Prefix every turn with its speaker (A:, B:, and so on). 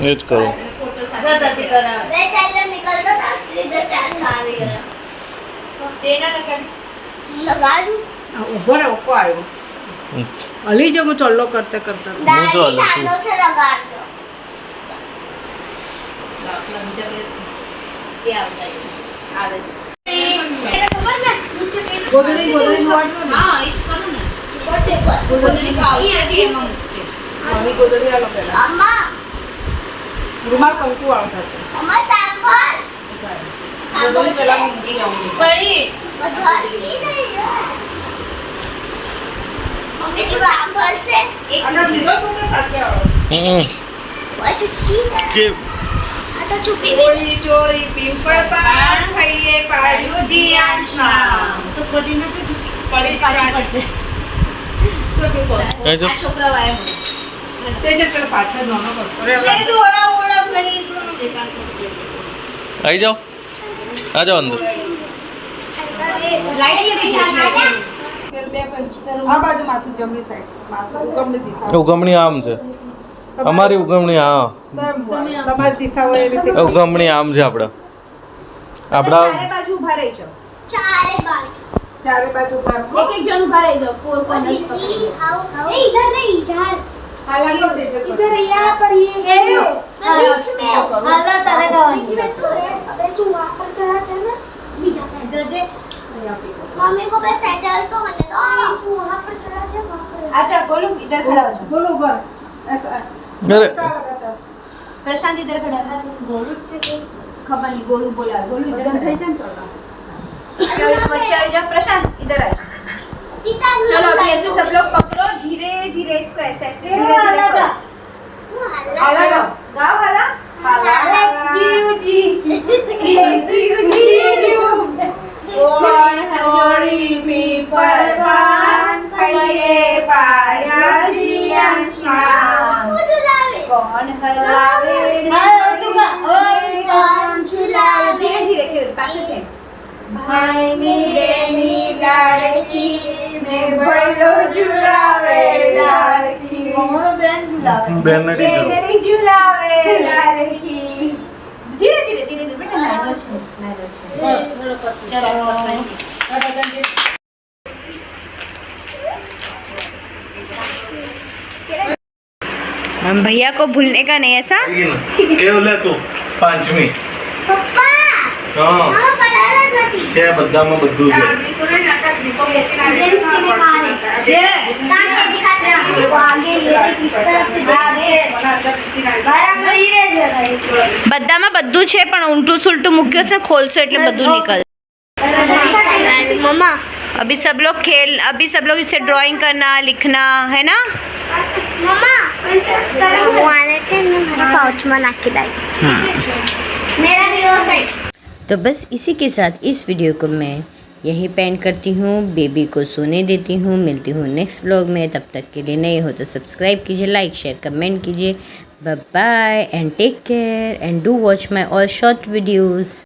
A: એ જ કરો.
B: ઉભો રહે ઓકો આવ્યો હલી જો હું ચલ્લો કરતે કરતા
A: હું તો હાલું છું.
B: ગોદડી ગોદડી વાળજો ને મારી ગોદડી આલો પેલા રૂમાલ કંકુ વાળો થશે ગોદડી પેલા મૂકી આવું અને દીધો કોને સાથે આવો
A: કે
B: ચોળી ચોળી પિંપળ પાન ખઈએ પાડ્યું જીયાન નામ તો પડી નથી પડી પડશે તો કે બસ
A: કઈ જો
C: છોકરા વાય
B: તે જે પેલા પાછળ નોનો બસ કરે લે દોડા ઓળા નહીં
A: આવી જાઓ આ જાઓ અંદર.
B: આ બાજુ માથું જમણી સાઈડ માથું ઉગમણી દિશા
A: ઉગમણી આમ છે અમારી ઉગમણી હા
B: તમારી દિશા હોય એ રીતે
A: ઉગમણી આમ છે આપણા
C: ચારે બાજુ ઉભા રહી જાઓ
B: ચારે બાજુ પર
C: એક એક જણ ઉભા રહી જાઓ ફોર કોર્નર્સ પકડી જાઓ
B: હાલાંકि दे दे
D: इधर यहाँ पर ये बीच में
C: હાલો તારે
D: बीच में तो है अबे तू वहाँ पर चढ़ा था ना नहीं जाता है
C: इधर जे
D: मम्मी को पहले सेटल तो होने दो तू वहाँ पर चढ़ा जा वहाँ पर
C: अच्छा गोलू इधर खड़ा हो जाओ
B: बोलो ऊपर ऐसा
A: अरे
B: लगाता
C: प्रशांत इधर खड़ा है गोलू છે કે ખબર નહીં गोलू बोला गोलू इधर
B: बदन
C: खड़ा
B: થઈ જાય ને ચોળા
C: है बच्चे आ जाओ प्रशांत इधर आ
D: सीता
C: चलो अभी ऐसे सब लोग पकड़ो धीरे धीरे इसको ऐसे ऐसे धीरे धीरे करो
B: हाला गाओ
C: गाओ हाला
B: हाला
C: जीव जी जीव जी
B: ઓળ ચોળી પીપળ પાન ખઈએ પાડ્યા જીયાન સ્નાન
D: झुलावे
C: कौन हलावे
D: कौन झुलावे
C: धीरे धीरे के पासे છે
B: ભાઈની બેની લાડકી ને ભૈલો ઝુલાવે લાડકી
C: મોરો બેન ઝુલાવે
A: બેન નથી જવું.
C: બેનડી ઝુલાવે લાલકી ધીરે ધીરે ધીરે ધીરે બેટા નાનો છે ચલો
B: આ બદન જે
C: हम भैया को भूलने का नहीं ऐसा
A: કેવું લે તું પાંચમી
D: पप्पा
A: હા
D: हाँ बलारा नहीं
A: છે બધામાં બધું છે
D: जेंट्स के में कार है ताके दिखाते हैं वो आगे ये किस तरफ से बराबर ही रहेगा
C: બધામાં બધું છે પણ ઊંટું સુલટું મૂક્યું છે ખોલશો એટલે બધું નીકળ
D: मम्मा
C: अभी सब लोग इससे ड्राइंग करना लिखना है ना
D: मम्मा वो आने चाहिए मेरे पाउच में नाक के डाइस मेरा भी वो सही
E: तो बस इसी के साथ इस वीडियो को मैं यहीं पेंड करती हूँ, बेबी को सोने देती हूँ। मिलती हूँ नेक्स्ट व्लॉग में, तब तक के लिए नए हो तो सब्सक्राइब कीजिए, लाइक शेयर कमेंट कीजिए। Bye bye and take care and do watch my all short videos.